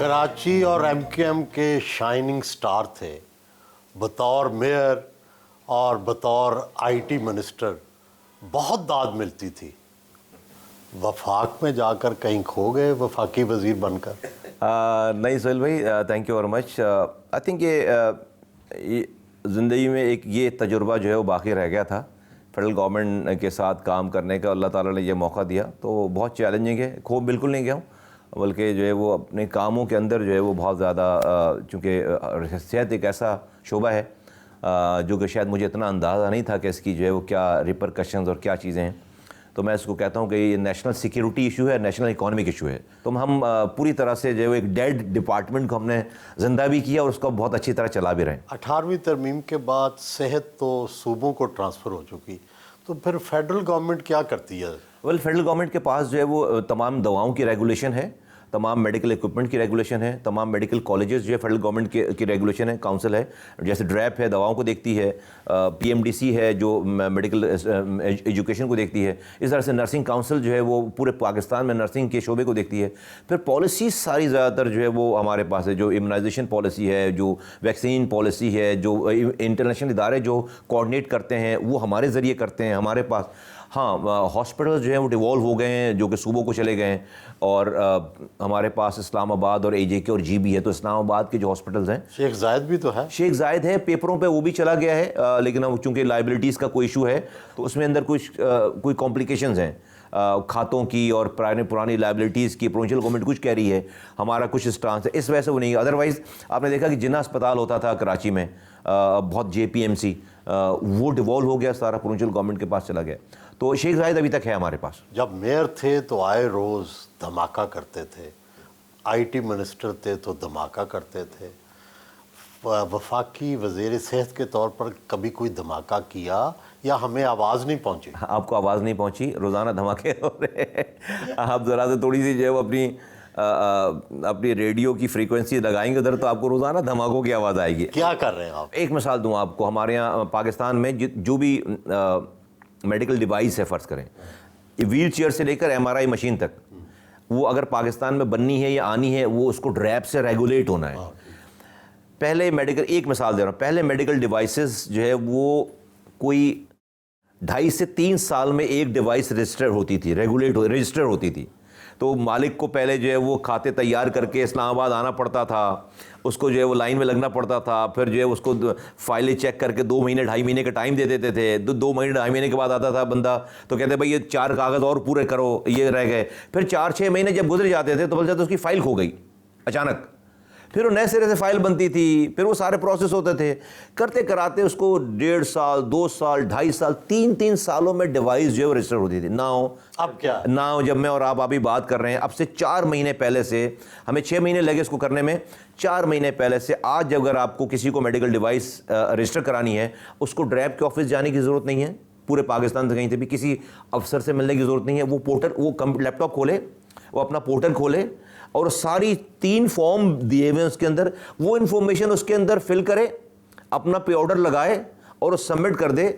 کراچی اور M Q M کے shining star تھے. بطور میئر اور بطور آئی ٹی منسٹر بہت داد ملتی تھی. وفاق میں جا کر کہیں کھو گئے وفاقی وزیر بن کر؟ نہیں سہیل بھائی، thank you very much. I think یہ زندگی میں ایک یہ تجربہ جو ہے وہ باقی رہ گیا تھا فیڈرل گورنمنٹ کے ساتھ کام کرنے کا. اللہ تعالیٰ نے یہ موقع دیا تو بہت چیلنجنگ ہے. کھو بالکل نہیں گیا ہوں، بلکہ جو ہے وہ اپنے کاموں کے اندر جو ہے وہ بہت زیادہ، چونکہ صحت ایک ایسا شعبہ ہے جو کہ شاید مجھے اتنا اندازہ نہیں تھا کہ اس کی جو ہے وہ کیا ریپرکشنز اور کیا چیزیں ہیں. تو میں اس کو کہتا ہوں کہ یہ نیشنل سیکیورٹی ایشو ہے، نیشنل اکانومک ایشو ہے. تو ہم پوری طرح سے جو ہے ایک ڈیڈ ڈپارٹمنٹ کو ہم نے زندہ بھی کیا اور اس کو بہت اچھی طرح چلا بھی رہے ہیں. 18ویں ترمیم کے بعد صحت تو صوبوں کو ٹرانسفر ہو چکی، تو پھر فیڈرل گورنمنٹ کیا کرتی ہے؟ فیڈرل گورنمنٹ کے پاس جو ہے وہ تمام دواؤں کی ریگولیشن ہے، تمام میڈیکل ایکوپمنٹ کی ریگولیشن ہے، تمام میڈیکل کالجز جو ہے فیڈرل گورنمنٹ کی ریگولیشن ہے، کاؤنسل ہے. جیسے ڈریپ ہے دواؤں کو دیکھتی ہے، پی ایم ڈی سی ہے جو میڈیکل ایجوکیشن کو دیکھتی ہے. اس طرح سے نرسنگ کاؤنسل جو ہے وہ پورے پاکستان میں نرسنگ کے شعبے کو دیکھتی ہے. پھر پالیسیز ساری زیادہ تر جو ہے وہ ہمارے پاس ہے، جو امیونائزیشن پالیسی ہے، جو ویکسین پالیسی ہے، جو انٹرنیشنل ادارے جو کوآرڈینیٹ کرتے ہیں وہ ہمارے ذریعے کرتے ہیں ہمارے پاس. ہاں، ہاسپٹل جو ہیں وہ ڈیوالو ہو گئے ہیں جو کہ صوبوں کو چلے گئے ہیں، اور ہمارے پاس اسلام آباد اور اے جے کے اور جی بھی ہے. تو اسلام آباد کے جو ہاسپٹلز ہیں، شیخ زائد بھی تو ہے. شیخ زائد ہے پیپروں پہ وہ بھی چلا گیا ہے، لیکن اب چونکہ لائبلٹیز کا کوئی ایشو ہے تو اس میں اندر کوئی کمپلیکیشنز ہیں کھاتوں کی اور پرانی لائبلٹیز کی. پروونشل گورنمنٹ کچھ کہہ رہی ہے، ہمارا کچھ اسٹانس ہے، اس وجہ سے وہ نہیں. ادروائز آپ نے دیکھا کہ جناح اسپتال ہوتا تھا کراچی میں، بہت جے پی ایم سی، وہ ڈیوالو ہو گیا، سارا پروونشل گورنمنٹ کے پاس چلا گیا. تو شیخ زائد ابھی تک ہے ہمارے پاس. جب میئر تھے تو آئے روز دھماکہ کرتے تھے، آئی ٹی منسٹر تھے تو دھماکہ کرتے تھے. وفاقی وزیر صحت کے طور پر کبھی کوئی دھماکہ کیا یا ہمیں آواز نہیں پہنچی؟ آپ کو آواز نہیں پہنچی، روزانہ دھماکے ہو رہے ہیں. آپ ذرا سے تھوڑی سی جو ہے وہ اپنی ریڈیو کی فریکوینسی لگائیں گے ادھر تو آپ کو روزانہ دھماکوں کی آواز آئے گی. کیا کر رہے ہیں آپ؟ ایک مثال دوں آپ کو. ہمارے یہاں پاکستان میں جو بھی میڈیکل ڈیوائس ہے، فرض کریں ویل چیئر سے لے کر ایم آر آئی مشین تک، وہ اگر پاکستان میں بننی ہے یا آنی ہے وہ اس کو ڈریپ سے ریگولیٹ ہونا ہے. پہلے ایک مثال دے رہا ہوں، پہلے میڈیکل ڈیوائسز جو ہے وہ کوئی 2.5 سے 3 سال میں ایک ڈیوائس رجسٹر ہوتی تھی، رجسٹر ہوتی تھی. تو مالک کو پہلے جو ہے وہ کھاتے تیار کر کے اسلام آباد آنا پڑتا تھا، اس کو جو ہے وہ لائن میں لگنا پڑتا تھا، پھر جو ہے اس کو فائلیں چیک کر کے 2 مہینے 2.5 مہینے کا ٹائم دے دیتے تھے. 2 مہینے 2.5 مہینے کے بعد آتا تھا بندہ تو کہتے بھائی یہ 4 کاغذ اور پورے کرو، یہ رہ گئے. پھر 4-6 مہینے جب گزر جاتے تھے تو بولتے تھے اس کی فائل کھو گئی اچانک. پھر وہ نئے سرے سے فائل بنتی تھی، پھر وہ سارے پروسیس ہوتے تھے. کرتے کراتے اس کو 1.5 سال 2 سال 2.5 سال 3 سالوں میں ڈیوائس جو ہے وہ رجسٹر ہوتی تھی. اب کیا جب میں اور آپ ابھی بات کر رہے ہیں، اب سے 4 مہینے پہلے سے، ہمیں 6 مہینے لگے اس کو کرنے میں، 4 مہینے پہلے سے آج اگر آپ کو کسی کو میڈیکل ڈیوائس رجسٹر کرانی ہے، اس کو ڈریپ کے آفس جانے کی ضرورت نہیں ہے. پورے پاکستان سے کہیں سے بھی کسی افسر سے ملنے کی ضرورت نہیں ہے. وہ لیپ ٹاپ کھولے، وہ اپنا پورٹل کھولے اور ساری 3 فارم دیے ہوئے اس کے اندر، وہ انفارمیشن اس کے اندر فل کرے، اپنا پے آرڈر لگائے اور سبمٹ کر دے.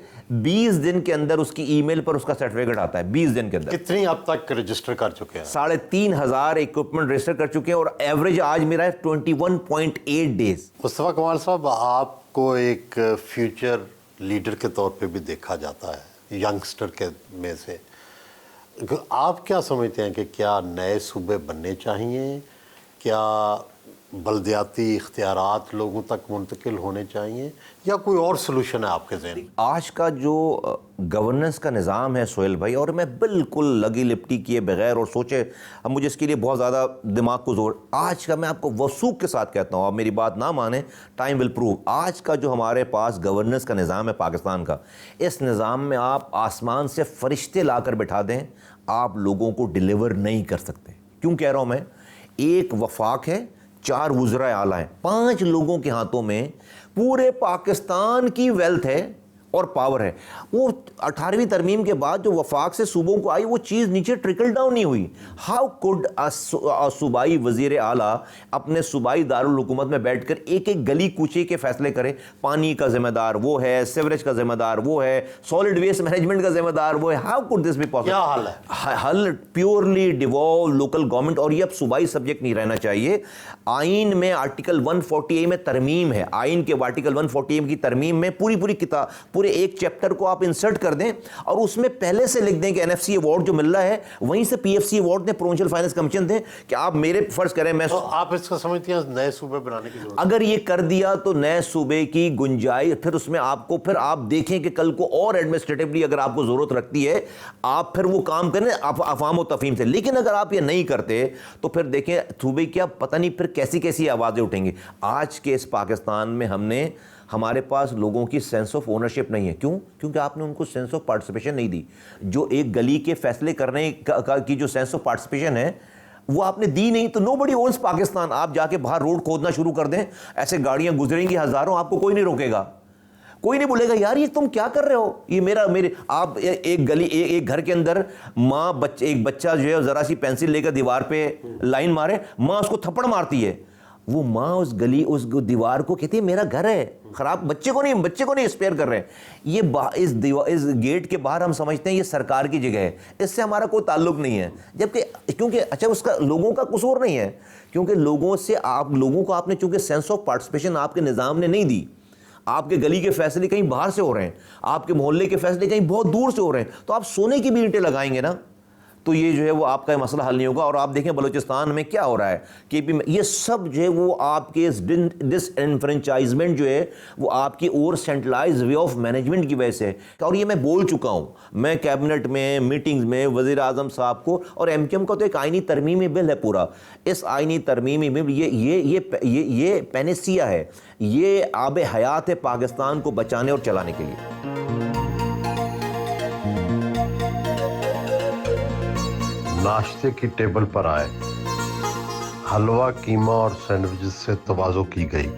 20 دن کے اندر اس کی ای میل پر اس کا سرٹیفکیٹ آتا ہے. 20 دن کے اندر کتنی اب تک رجسٹر کر چکے ہیں؟ 3,500 ایکوپمنٹ رجسٹر کر چکے ہیں، اور ایوریج آج میرا ہے 21.8 ڈیز. مصطفیٰ کمال صاحب، آپ کو ایک فیوچر لیڈر کے طور پہ بھی دیکھا جاتا ہے ینگسٹر کے میں سے. آپ کیا سمجھتے ہیں کہ کیا نئے صوبے بننے چاہیے؟ کیا بلدیاتی اختیارات لوگوں تک منتقل ہونے چاہیے یا کوئی اور سلوشن ہے آپ کے ذہن؟ آج کا جو گورننس کا نظام ہے سہیل بھائی، اور میں بالکل لگی لپٹی کیے بغیر اور سوچے، اب مجھے اس کے لیے بہت زیادہ دماغ کو زور، آج کا میں آپ کو وثوق کے ساتھ کہتا ہوں، آپ میری بات نہ مانیں، ٹائم ول پروو. آج کا جو ہمارے پاس گورننس کا نظام ہے پاکستان کا، اس نظام میں آپ آسمان سے فرشتے لا کر بٹھا دیں، آپ لوگوں کو ڈیلیور نہیں کر سکتے. کیوں کہہ رہا ہوں میں؟ ایک وفاق ہے، 4 وزراء اعلیٰ ہیں، 5 لوگوں کے ہاتھوں میں پورے پاکستان کی ویلتھ ہے، اور پاور ہے. وہ 18ویں ترمیم کے بعد جو وفاق سے صوبوں کو آئی وہ چیز نیچے ٹرکل ڈاؤن نہیں ہوئی. ہاؤ کوڈ صوبائی وزیر اعلیٰ اپنے صوبائی دارالحکومت میں بیٹھ کر ایک ایک گلی کوچے کے فیصلے کرے؟ پانی کا ذمہ دار وہ ہے, سیوریج کا ذمہ دار وہ ہے, سالڈ ویسٹ مینجمنٹ کا ذمہ دار وہ ہے. How could this be possible? کیا حل ہے؟ حل پیورلی ڈیوالو لوکل گورنمنٹ, اور یہ اب صوبائی سبجیکٹ نہیں رہنا چاہیے. آئین میں آرٹیکل 140A میں ترمیم ہے, آئین کے آرٹیکل 140A کی ترمیم میں پوری کتاب, پورے ایک چیپٹر کو آپ انسرٹ کر دیں اور اس میں پہلے سے لکھ دیں کہ NFC ایوارڈ جو مل رہا ہے وہیں سے PFC ایوارڈ دیں, پروونشل فائنانس کمیشن دیں, کہ آپ میرے فرض کریں میں. تو آپ اس کا سمجھتے ہیں نئے صوبے بنانے کی ضرورت؟ اگر یہ کر دیا تو نئے صوبے کی گنجائش, پھر اس میں آپ کو, پھر آپ دیکھیں کہ کل کو اور ایڈمنسٹریٹولی اگر آپ کو ضرورت رکھتی ہے آپ پھر وہ کام کریں افہام و تفہیم سے. لیکن اگر آپ یہ نہیں کرتے تو پھر دیکھیں صوبے کیا پتہ نہیں پھر کیسی آوازیں اٹھیں گی. آج کے اس پاکستان میں ہمارے پاس لوگوں کی سینس آف اونرشپ نہیں ہے. کیوں؟ کیونکہ آپ نے ان کو سینس آف پارٹیسپیشن نہیں دی. جو ایک گلی کے فیصلے کرنے کی جو سینس آف پارٹیسپیشن ہے وہ آپ نے دی نہیں, تو نو بڈی اونس پاکستان. آپ جا کے باہر روڈ کھودنا شروع کر دیں, ایسے گاڑیاں گزریں گی ہزاروں, آپ کو کوئی نہیں روکے گا, کوئی نہیں بولے گا یار یہ تم کیا کر رہے ہو, یہ میرے. آپ ایک گلی ایک گھر کے اندر ماں ایک بچہ جو ہے ذرا سی پینسل لے کر دیوار پہ لائن مارے, ماں اس کو تھپڑ مارتی ہے. وہ ماں اس دیوار کو کہتی ہے میرا گھر ہے, خراب بچے کو نہیں اسپیئر کر رہے ہیں. یہ اس گیٹ کے باہر ہم سمجھتے ہیں یہ سرکار کی جگہ ہے, اس سے ہمارا کوئی تعلق نہیں ہے. جبکہ کیونکہ اچھا اس کا لوگوں کا قصور نہیں ہے, کیونکہ لوگوں کو آپ نے چونکہ سینس آف پارٹیسپیشن آپ کے نظام نے نہیں دی. آپ کے گلی کے فیصلے کہیں باہر سے ہو رہے ہیں, آپ کے محلے کے فیصلے کہیں بہت دور سے ہو رہے ہیں, تو آپ سونے کی بھی اینٹیں لگائیں گے نا, تو یہ جو ہے وہ آپ کا مسئلہ حل نہیں ہوگا. اور آپ دیکھیں بلوچستان میں کیا ہو رہا ہے کہ یہ سب جو ہے وہ آپ کے ڈس انفرنچائزمنٹ جو ہے وہ آپ کی اور سینٹرلائز وے آف مینجمنٹ کی وجہ سے. اور یہ میں بول چکا ہوں, میں کیبنٹ میں میٹنگز میں وزیر اعظم صاحب کو, اور MKM کا تو ایک آئینی ترمیمی بل ہے پورا. اس آئینی ترمیمی بل یہ پینیسیا ہے, یہ آب حیات ہے پاکستان کو بچانے اور چلانے کے لیے. ناشتے کی ٹیبل پر آئے, حلوہ, قیمہ اور سینڈوچز سے تواضع کی گئی.